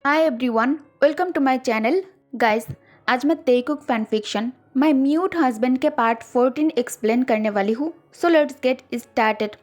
Hi everyone, welcome to my channel. Guys, आज मैं Taekook fan fiction my mute husband के part 14 explain करने वाली हूँ। So let's get started.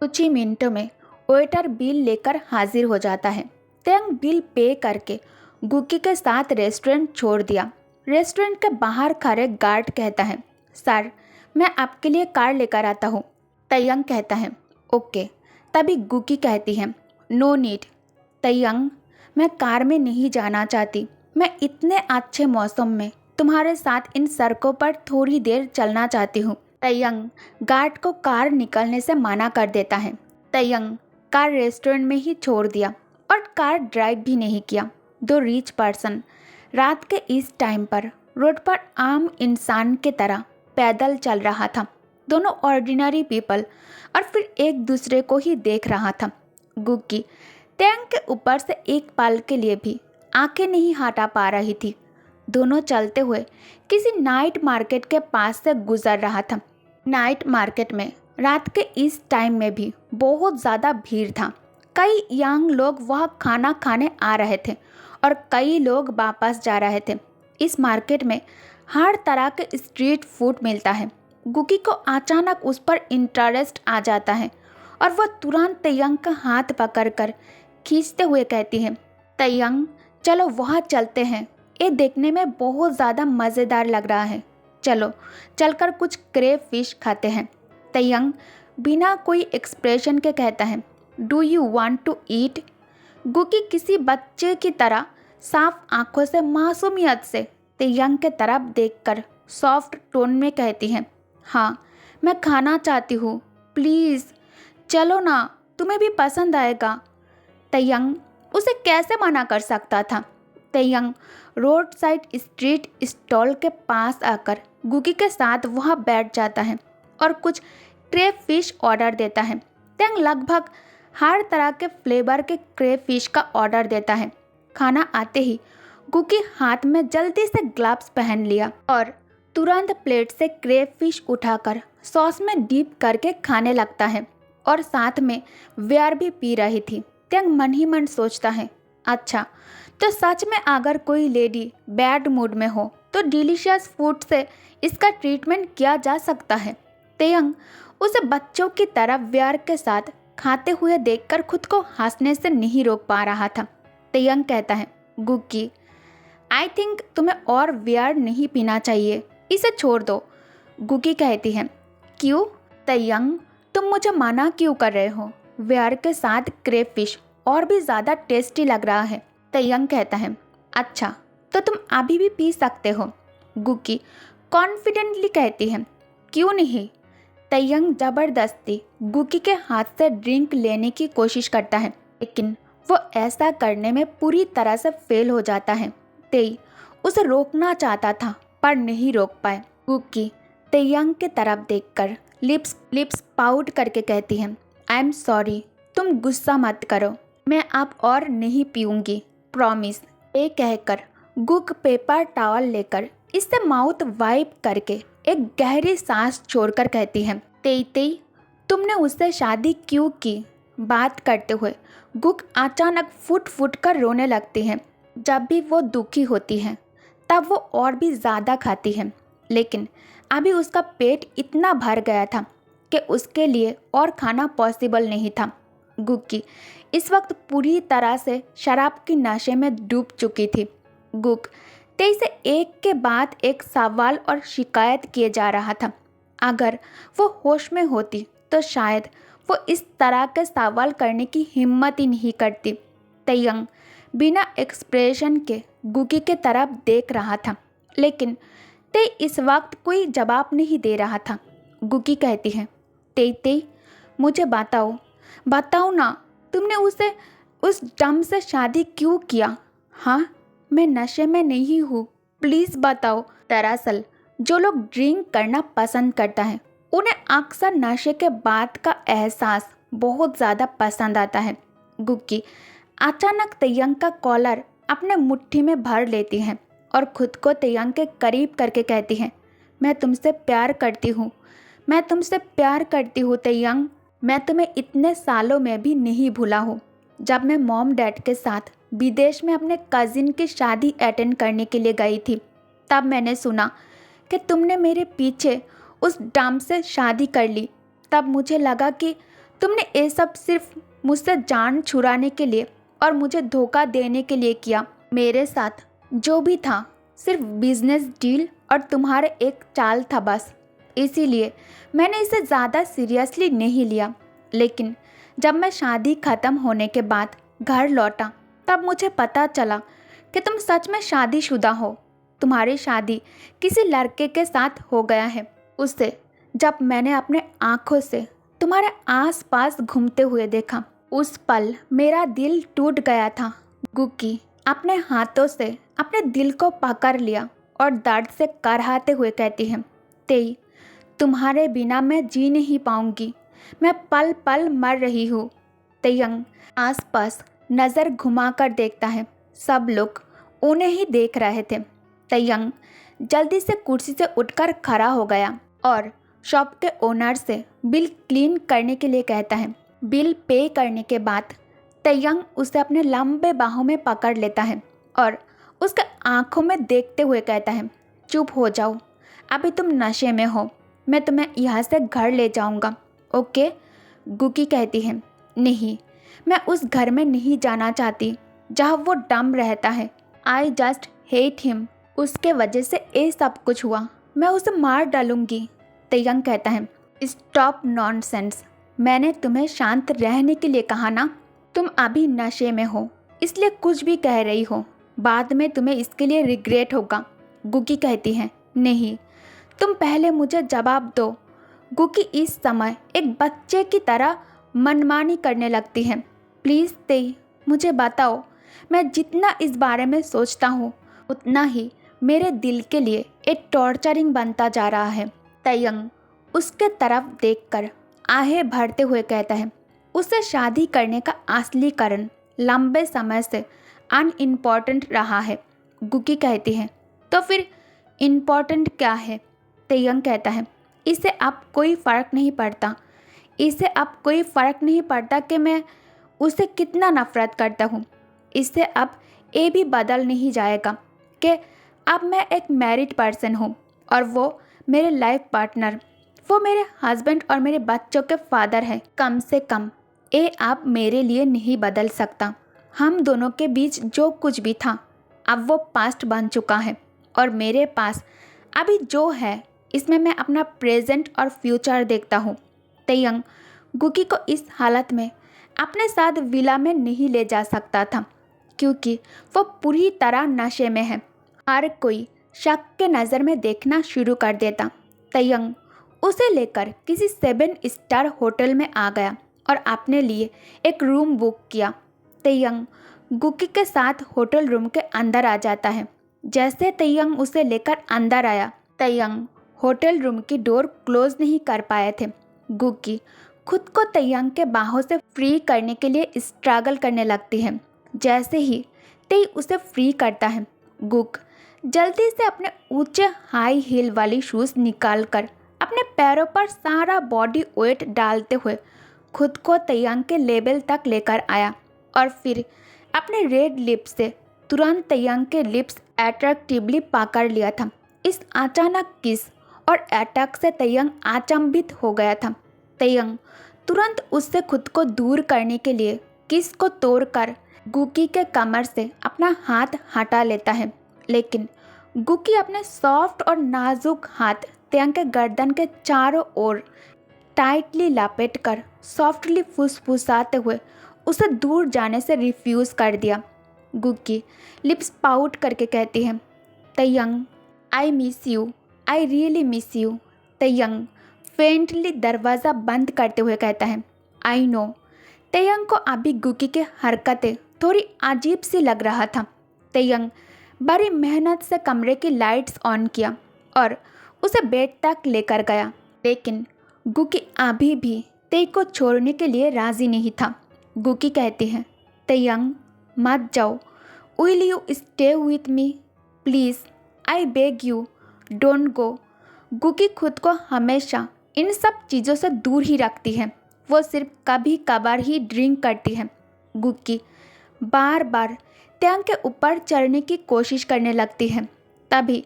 कुछ ही मिनटों में वेटर बिल लेकर हाजिर हो जाता है। तेंग बिल पे करके गुकी के साथ रेस्टोरेंट छोड़ दिया। रेस्टोरेंट के बाहर खड़े गार्ड कहता है, सर मैं आपके लिए कार लेकर आता हूँ। तयंग कहता है, ओके। तभी गुकी कहती है, नो नीड। तयंग, मैं कार में नहीं जाना चाहती। मैं इतने अच्छे मौसम में तुम्हारे साथ इन सड़कों पर थोड़ी देर चलना चाहती हूँ। तयंग गार्ड को कार निकलने से मना कर देता है। तयंग कार रेस्टोरेंट में ही छोड़ दिया और कार ड्राइव भी नहीं किया। दो रिच पर्सन रात के इस टाइम पर रोड पर आम इंसान की तरह पैदल चल रहा था। दोनों ऑर्डिनरी पीपल और फिर एक दूसरे को ही देख रहा था। गुक्की टैंक के ऊपर से एक पल के लिए भी आंखें नहीं हटा पा रही थी। दोनों चलते हुए किसी नाइट मार्केट के पास से गुजर रहा था। नाइट मार्केट में रात के इस टाइम में भी बहुत ज़्यादा भीड़ था। कई यंग लोग वह खाना खाने आ रहे थे और कई लोग वापस जा रहे थे। इस मार्केट में हर तरह के स्ट्रीट फूड मिलता है। गुकी को अचानक उस पर इंटरेस्ट आ जाता है और वह तुरंत तयंग का हाथ पकड़कर खींचते हुए कहती है, तयंग चलो वहाँ चलते हैं। ये देखने में बहुत ज़्यादा मज़ेदार लग रहा है। चलो चलकर कुछ क्रेव फिश खाते हैं। तयंग बिना कोई एक्सप्रेशन के कहता है, do you want to eat. Gukkie किसी बच्चे की तरह साफ आंखों से मासूमियत से तयंग के तरफ देखकर सॉफ्ट टोन में कहती है, हाँ मैं खाना चाहती हूँ, प्लीज़ चलो ना, तुम्हें भी पसंद आएगा। तयंग उसे कैसे मना कर सकता था। तयंग रोड साइड स्ट्रीट स्टॉल के पास आकर गुकी के साथ वहाँ बैठ जाता है और कुछ क्रेव फिश ऑर्डर देता है। तयंग लगभग हर तरह के फ्लेवर के क्रेव फिश का ऑर्डर देता है। खाना आते ही गुकी हाथ में जल्दी से ग्लव्स पहन लिया और तुरंत प्लेट से क्रेव फिश उठाकर सॉस में डीप करके खाने लगता है और साथ में बियर भी पी रही थी। तयंग मन ही मन सोचता है, अच्छा तो सच में अगर कोई लेडी बैड मूड में हो तो डिलीशियस फूड से इसका ट्रीटमेंट किया जा सकता है। तयंग उसे बच्चों की तरह बियर के साथ खाते हुए देखकर खुद को हंसने से नहीं रोक पा रहा था। तयंग कहता है, गुक्की आई थिंक तुम्हें और बियर नहीं पीना चाहिए, इसे छोड़ दो। गुक्की कहती है, क्यों तयंग, तुम मुझे मना क्यों कर रहे हो। बियर के साथ क्रेव फिश और भी ज़्यादा टेस्टी लग रहा है। तयंग कहता है, अच्छा तो तुम अभी भी पी सकते हो। गुक्की कॉन्फिडेंटली कहती है, क्यों नहीं। तयंग ज़बरदस्ती गुक्की के हाथ से ड्रिंक लेने की कोशिश करता है, लेकिन वो ऐसा करने में पूरी तरह से फेल हो जाता है। तेई उसे रोकना चाहता था पर नहीं रोक पाए। गुक्की तयंग की तरफ देखकर लिप्स पाउट करके कहती है, आई एम सॉरी, तुम गुस्सा मत करो, मैं अब और नहीं पीऊँगी, प्रॉमिस। ये कहकर गुक पेपर टॉवल लेकर इससे माउथ वाइप करके एक गहरी सांस छोड़कर कहती है, तेई तुमने उससे शादी क्यों की। बात करते हुए गुक अचानक फुट कर रोने लगती है। जब भी वो दुखी होती है तब वो और भी ज़्यादा खाती है, लेकिन अभी उसका पेट इतना भर गया था कि उसके लिए और खाना पॉसिबल नहीं था। गुक्की इस वक्त पूरी तरह से शराब की नशे में डूब चुकी थी। गुक तेई से एक के बाद एक सवाल और शिकायत किए जा रहा था। अगर वो होश में होती तो शायद वो इस तरह के सवाल करने की हिम्मत ही नहीं करती। तयंग बिना एक्सप्रेशन के गुकी के तरफ देख रहा था, लेकिन तेई इस वक्त कोई जवाब नहीं दे रहा था। गुकी कहती है, तेई मुझे बताओ ना, तुमने उसे उस डम से शादी क्यों किया। हाँ मैं नशे में नहीं हूँ, प्लीज़ बताओ। दरअसल जो लोग ड्रिंक करना पसंद करता है उन्हें अक्सर नशे के बाद का एहसास बहुत ज़्यादा पसंद आता है। गुक्की अचानक तयंग का कॉलर अपने मुट्ठी में भर लेती है और खुद को तयंग के करीब करके कहती है, मैं तुमसे प्यार करती हूँ तयंग, मैं तुम्हें इतने सालों में भी नहीं भूला हूँ। जब मैं मॉम डैड के साथ विदेश में अपने कज़िन की शादी अटेंड करने के लिए गई थी, तब मैंने सुना कि तुमने मेरे पीछे उस डम से शादी कर ली। तब मुझे लगा कि तुमने ये सब सिर्फ मुझसे जान छुड़ाने के लिए और मुझे धोखा देने के लिए किया। मेरे साथ जो भी था सिर्फ बिजनेस डील और तुम्हारे एक चाल था बस। इसीलिए मैंने इसे ज़्यादा सीरियसली नहीं लिया। लेकिन जब मैं शादी ख़त्म होने के बाद घर लौटा तब मुझे पता चला कि तुम सच में शादीशुदा हो। तुम्हारी शादी किसी लड़के के साथ हो गया है। उससे जब मैंने अपने आँखों से तुम्हारे आसपास घूमते हुए देखा, उस पल मेरा दिल टूट गया था। गुकी अपने हाथों से अपने दिल को पकड़ लिया और दर्द से कराहते हुए कहती है, तेई, तुम्हारे बिना मैं जी नहीं पाऊंगी। मैं पल पल मर रही हूँ। तेयंग आसपास नज़र घुमाकर देखता है। सब लोग उन्हें ही देख रहे थे। तेयंग जल्दी से कुर्सी से उठकर खड़ा हो गया और शॉप के ओनर से बिल क्लीन करने के लिए कहता है। बिल पे करने के बाद तेयंग उसे अपने लंबे बाहों में पकड़ लेता है और उसके आंखों में देखते हुए कहता है, चुप हो जाओ, अभी तुम नशे में हो। मैं तुम्हें यहाँ से घर ले जाऊँगा, ओके? गुकी कहती है, नहीं, मैं उस घर में नहीं जाना चाहती जहाँ वो डम रहता है। I just hate him. उसके वजह से ये सब कुछ हुआ। मैं उसे मार डालूंगी। तेयंग कहता है, स्टॉप नॉनसेंस। मैंने तुम्हें शांत रहने के लिए कहा ना। तुम अभी नशे में हो इसलिए कुछ भी कह रही हो। बाद में तुम्हें इसके लिए रिग्रेट होगा। गुकी कहती है, नहीं, तुम पहले मुझे जवाब दो। गुकी इस समय एक बच्चे की तरह मनमानी करने लगती है। प्लीज़ तेई, मुझे बताओ। मैं जितना इस बारे में सोचता हूँ उतना ही मेरे दिल के लिए एक टॉर्चरिंग बनता जा रहा है। तेयंग उसके तरफ देखकर आहें भरते हुए कहता है, उसे शादी करने का असली कारण लंबे समय से अनइम्पॉर्टेंट रहा है। गुकी कहती है, तो फिर इम्पॉर्टेंट क्या है? तेयंग कहता है, इससे अब कोई फ़र्क नहीं पड़ता। इससे अब कोई फ़र्क नहीं पड़ता कि मैं उसे कितना नफ़रत करता हूँ। इससे अब ये भी बदल नहीं जाएगा कि अब मैं एक मैरिड पर्सन हूँ और वो मेरे लाइफ पार्टनर, वो मेरे हस्बैंड और मेरे बच्चों के फादर हैं। कम से कम ये अब मेरे लिए नहीं बदल सकता। हम दोनों के बीच जो कुछ भी था अब वो पास्ट बन चुका है और मेरे पास अभी जो है इसमें मैं अपना प्रेजेंट और फ्यूचर देखता हूँ। तेयंग गुकी को इस हालत में अपने साथ विला में नहीं ले जा सकता था क्योंकि वो पूरी तरह नशे में है। हर कोई शक के नज़र में देखना शुरू कर देता। तेयंग उसे लेकर किसी 7 स्टार होटल में आ गया और अपने लिए एक रूम बुक किया। तेयंग गुकी के साथ होटल रूम के अंदर आ जाता है। जैसे तेयंग उसे लेकर अंदर आया, तेयंग होटल रूम की डोर क्लोज नहीं कर पाए थे। गुकी खुद को तेयंग के बाहों से फ्री करने के लिए स्ट्रगल करने लगती है। जैसे ही तेई उसे फ्री करता है, गुक जल्दी से अपने ऊंचे हाई हील वाली शूज़ निकालकर अपने पैरों पर सारा बॉडी वेट डालते हुए खुद को तेयंग के लेवल तक लेकर आया और फिर अपने रेड लिप्स से तुरंत तेयंग के लिप्स अट्रैक्टिवली पकड़ लिया था। इस अचानक किस और अटैक से तेयंग अचंभित हो गया था। तेयंग तुरंत उससे खुद को दूर करने के लिए किस को तोड़कर गुकी के कमर से अपना हाथ हटा लेता है, लेकिन गुकी अपने सॉफ्ट और नाजुक हाथ तेयंग के गर्दन के चारों ओर टाइटली लपेटकर सॉफ्टली फुसफुसाते हुए उसे दूर जाने से रिफ्यूज़ कर दिया। गुकी लिप्स पाउट करके कहती है, Taehyung, I miss you, I really miss you. Taehyung faintly दरवाज़ा बंद करते हुए कहता है, आई नो। तेयंग को अभी गुकी की हरकतें थोड़ी अजीब सी लग रहा था। तेयंग बड़ी मेहनत से कमरे की लाइट्स ऑन किया और उसे बेड तक लेकर गया, लेकिन गुकी अभी भी तेई को छोड़ने के लिए राज़ी नहीं था। गुकी कहती है, तेयंग, मत जाओ, will you stay with me please, I beg you, don't go. Gukkie खुद को हमेशा इन सब चीज़ों से दूर ही रखती है। वो सिर्फ कभी कभार ही ड्रिंक करती है। गुक्की बार बार तेयंग के ऊपर चढ़ने की कोशिश करने लगती है। तभी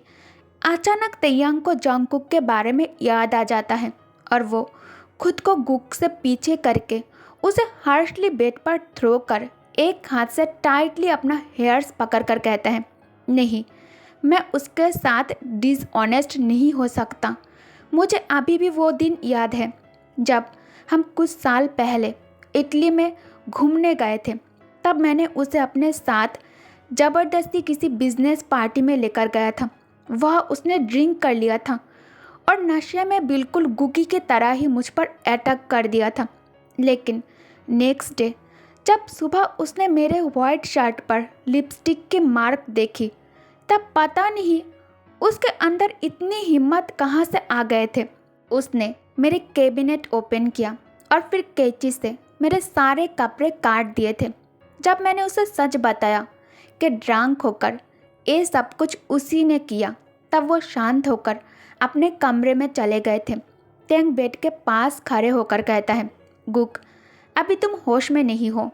अचानक तेयंग को जंगकुक के बारे में याद आ जाता है और वो खुद को गुक से पीछे करके उसे हार्शली बेड पर थ्रो कर एक हाथ से टाइटली अपना हेयर्स पकड़ कर कहता है, नहीं, मैं उसके साथ डिसऑनेस्ट नहीं हो सकता। मुझे अभी भी वो दिन याद है जब हम कुछ साल पहले इटली में घूमने गए थे। तब मैंने उसे अपने साथ ज़बरदस्ती किसी बिजनेस पार्टी में लेकर गया था। वह उसने ड्रिंक कर लिया था और नशे में बिल्कुल गुगी की तरह ही मुझ पर अटैक कर दिया था। लेकिन नेक्स्ट डे जब सुबह उसने मेरे वाइट शर्ट पर लिपस्टिक की मार्क देखी, तब पता नहीं उसके अंदर इतनी हिम्मत कहाँ से आ गए थे। उसने मेरे कैबिनेट ओपन किया और फिर कैंची से मेरे सारे कपड़े काट दिए थे। जब मैंने उसे सच बताया कि ड्रंक होकर ये सब कुछ उसी ने किया, तब वो शांत होकर अपने कमरे में चले गए थे। तेंग बेड के पास खड़े होकर कहता है, गुक, अभी तुम होश में नहीं हो।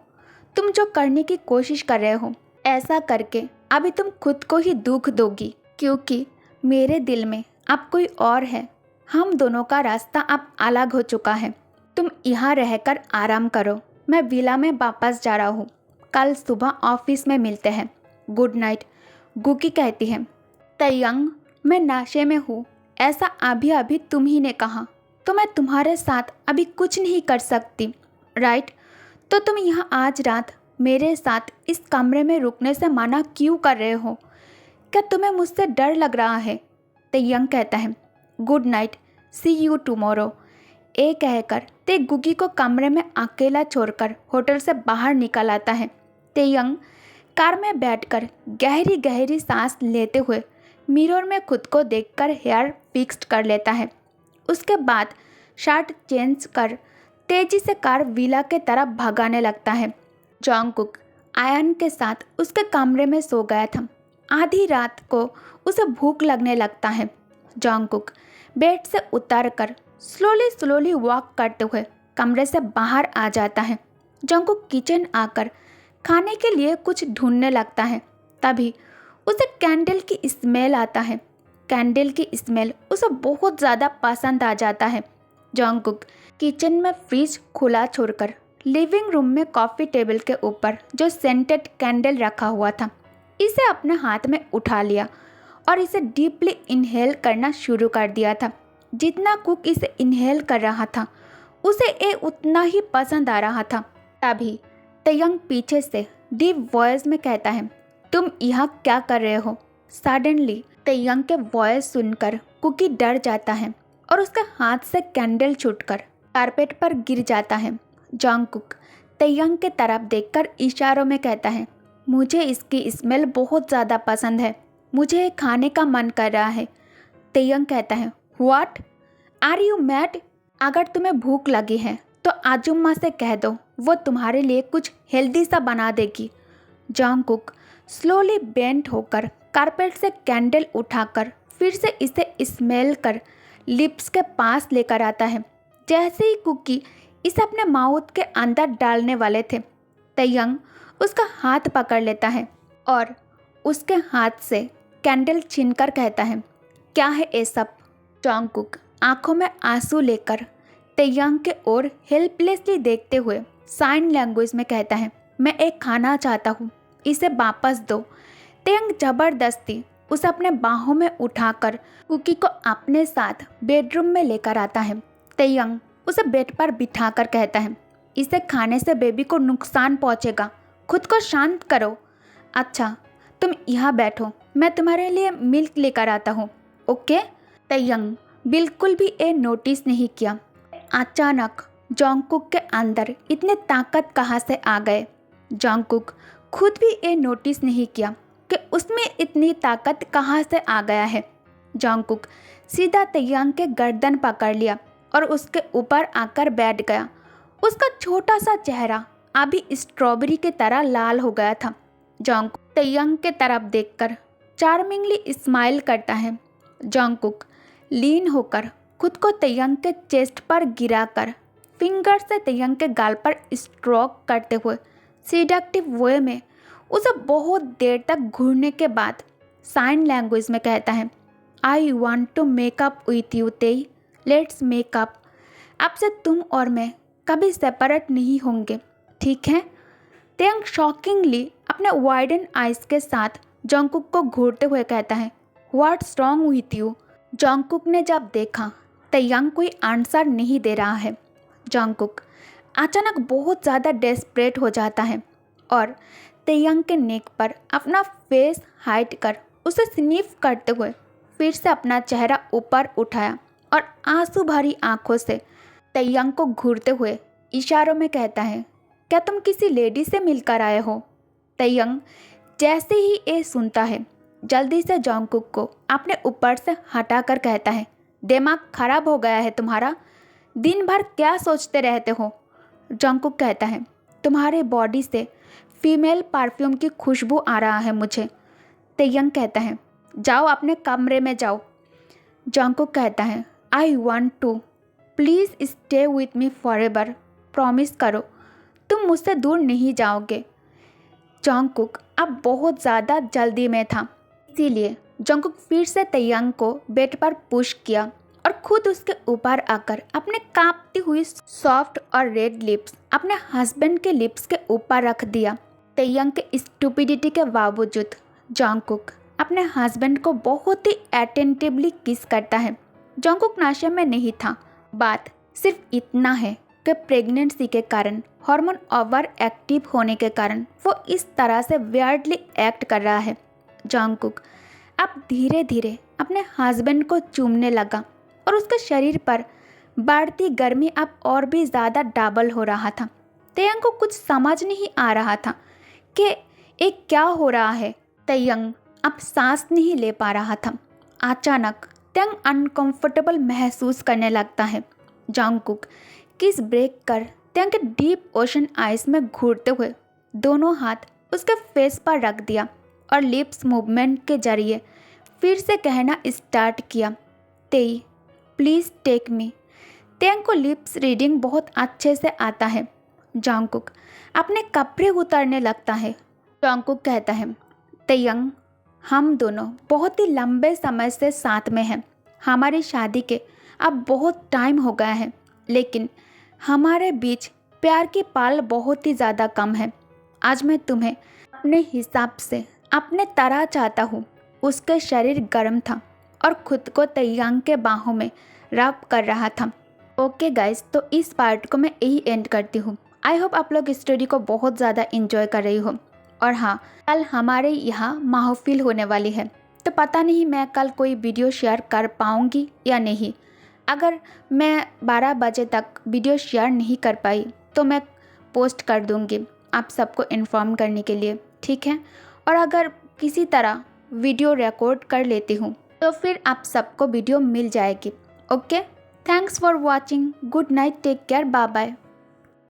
तुम जो करने की कोशिश कर रहे हो, ऐसा करके अभी तुम खुद को ही दुख दोगी, क्योंकि मेरे दिल में अब कोई और है। हम दोनों का रास्ता अब अलग हो चुका है। तुम यहाँ रहकर आराम करो। मैं विला में वापस जा रहा हूँ। कल सुबह ऑफिस में मिलते हैं। गुड नाइट, गुकी कहती है। तेयंग, मैं नशे में हूँ, ऐसा अभी अभी तुम ही ने कहा, तो मैं तुम्हारे साथ अभी कुछ नहीं कर सकती, राइट? तो तुम यहाँ आज रात मेरे साथ इस कमरे में रुकने से मना क्यों कर रहे हो? क्या तुम्हें मुझसे डर लग रहा है? तेयंग कहता है, good night, see you tomorrow. ये कहकर ते गुगी को कमरे में अकेला छोड़कर होटल से बाहर निकल आता है। तेयंग कार में बैठकर गहरी गहरी सांस लेते हुए मिरर में खुद को देखकर हेयर फिक्स्ड कर लेता है। उसके बाद शर्ट चेंज कर तेजी से कार विला के तरफ भगाने लगता है। जंगकुक आयन के साथ उसके कमरे में सो गया था। आधी रात को उसे भूख लगने लगता है। जंगकुक बेड से उतरकर स्लोली स्लोली वॉक करते हुए कमरे से बाहर आ जाता है। जंगकुक किचन आकर खाने के लिए कुछ ढूंढने लगता है। तभी उसे कैंडल की स्मेल आता है। कैंडल की स्मेल उसे बहुत ज़्यादा पसंद आ जाता है। जंगकुक किचन में फ्रिज खुला छोड़कर लिविंग रूम में कॉफ़ी टेबल के ऊपर जो सेंटेड कैंडल रखा हुआ था, इसे अपने हाथ में उठा लिया और इसे डीपली इनहेल करना शुरू कर दिया था। जितना कुक इसे इनहेल कर रहा था, उसे ये उतना ही पसंद आ रहा था। तभी तेयंग पीछे से डीप वॉइस में कहता है, तुम यहाँ क्या कर रहे हो? सडनली तेयंग के वॉइस सुनकर कुकी डर जाता है और उसके हाथ से कैंडल छूटकर कारपेट पर गिर जाता है। जंगकुक तेयंग के तरफ देखकर इशारों में कहता है, मुझे इसकी स्मेल बहुत ज़्यादा पसंद है, मुझे खाने का मन कर रहा है। तेयंग कहता है, व्हाट आर यू मैड? अगर तुम्हें भूख लगी है तो आजुम्मा से कह दो, वो तुम्हारे लिए कुछ हेल्दी सा बना देगी। जंगकुक स्लोली बेंट होकर कारपेट से कैंडल उठाकर फिर से इसे स्मेल कर लिप्स के पास लेकर आता है। जैसे ही कुकी इसे अपने माउथ के अंदर डालने वाले थे, तेयंग उसका हाथ पकड़ लेता है और उसके हाथ से कैंडल छीनकर कहता है, क्या है ये सब? जंगकुक आंखों में आंसू लेकर तेयंग के ओर हेल्पलेसली देखते हुए साइन लैंग्वेज में कहता है, मैं एक खाना चाहता हूँ, इसे वापस दो। तेयंग जबरदस्ती उसे अपने बाहों में उठाकर कुकी को अपने साथ बेडरूम में लेकर आता है। तेयंग उसे बेड पर बिठाकर कहता है, इसे खाने से बेबी को नुकसान पहुँचेगा, खुद को शांत करो। अच्छा, तुम यहाँ बैठो, मैं तुम्हारे लिए मिल्क लेकर आता हूँ, ओके? तेयंग बिल्कुल भी ये नोटिस नहीं किया। अचानक जंगकुक के अंदर इतने ताकत कहाँ से आ गए। जंगकुक खुद भी ये नोटिस नहीं किया कि उसमें इतनी ताकत कहाँ से आ गया है। जंगकुक सीधा तेयंग के गर्दन पकड़ लिया और उसके ऊपर आकर बैठ गया। उसका छोटा सा चेहरा अभी स्ट्रॉबेरी की तरह लाल हो गया था। जंगकुक तेयंग के तरफ देखकर चार्मिंगली स्माइल करता है। जंगकुक लीन होकर खुद को तेयंग के चेस्ट पर गिराकर फिंगर से तेयंग के गाल पर स्ट्रोक करते हुए सीडक्टिव वे में उसे बहुत देर तक घूरने के बाद साइन लैंग्वेज में कहता है, I want to make up with you Tae, let's make up. अब से तुम और मैं कभी सेपरेट नहीं होंगे, ठीक है। तेयंग शॉकिंगली अपने वाइडन आइज के साथ जंगकुक को घूरते हुए कहता है, what's wrong with you. Jungkook ने जब देखा तेयंग कोई आंसर नहीं दे रहा है, जंगकुक अचानक बहुत ज़्यादा डेस्परेट हो जाता है और तेयंग के नेक पर अपना फेस हाइड कर उसे स्निफ करते हुए फिर से अपना चेहरा ऊपर उठाया और आंसू भरी आंखों से तेयंग को घूरते हुए इशारों में कहता है, क्या तुम किसी लेडी से मिलकर आए हो। तेयंग जैसे ही ये सुनता है जल्दी से जंगकुक को अपने ऊपर से हटाकर कहता है, दिमाग खराब हो गया है तुम्हारा, दिन भर क्या सोचते रहते हो। जंगकुक कहता है, तुम्हारे बॉडी से फीमेल परफ्यूम की खुशबू आ रहा है मुझे। तेयंग कहता है, जाओ अपने कमरे में जाओ। जंगकुक कहता है, I want to, please stay with me forever, promise करो तुम मुझसे दूर नहीं जाओगे। जंगकुक अब बहुत ज़्यादा जल्दी में था, इसीलिए जंगकुक फिर से तेयंग को बेड पर पुश किया और खुद उसके ऊपर आकर अपने कांपती हुई सॉफ्ट और रेड लिप्स अपने हस्बैंड के लिप्स के ऊपर रख दिया। तेयंग के स्टूपिडिटी के बावजूद जंगकुक अपने हस्बैंड को बहुत ही अटेंटिवली किस करता है। जंगकुक नशे में नहीं था, बात सिर्फ इतना है कि प्रेगनेंसी के कारण हार्मोन ओवर एक्टिव होने के कारण वो इस तरह से वियर्डली एक्ट कर रहा है। जंगकुक अब धीरे धीरे अपने हस्बैंड को चूमने लगा और उसके शरीर पर बढ़ती गर्मी अब और भी ज़्यादा डबल हो रहा था। तेयंग को कुछ समझ नहीं आ रहा था कि एक क्या हो रहा है। तेयंग अब सांस नहीं ले पा रहा था। अचानक तेयंग अनकंफर्टेबल महसूस करने लगता है। जंगकुक किस ब्रेक कर तेयंग के डीप ओशन आइज में घूरते हुए दोनों हाथ उसके फेस पर रख दिया और लिप्स मूवमेंट के जरिए फिर से कहना स्टार्ट किया, तेई प्लीज़ टेक मी। तेयंग को लिप्स रीडिंग बहुत अच्छे से आता है। जंगकुक अपने कपड़े उतारने लगता है। जंगकुक कहता है, तेयंग हम दोनों बहुत ही लंबे समय से साथ में हैं। हमारी शादी के अब बहुत टाइम हो गया है, लेकिन हमारे बीच प्यार की पाल बहुत ही ज़्यादा कम है। आज मैं तुम्हें अपने हिसाब से अपने तरह चाहता हूँ। उसके शरीर गर्म था और खुद को तेयंग के बाहों में रब कर रहा था। ओके गाइस, तो इस पार्ट को मैं यही एंड करती हूँ। आई होप आप लोग स्टोरी को बहुत ज़्यादा इंजॉय कर रही हो। और हाँ, कल हमारे यहाँ महफिल होने वाली है, तो पता नहीं मैं कल कोई वीडियो शेयर कर पाऊँगी या नहीं। अगर मैं 12 बजे तक वीडियो शेयर नहीं कर पाई तो मैं पोस्ट कर दूँगी आप सबको इन्फॉर्म करने के लिए, ठीक है। और अगर किसी तरह वीडियो रिकॉर्ड कर लेती हूँ तो फिर आप सबको वीडियो मिल जाएगी। Okay, thanks for watching, good night, take care, bye bye.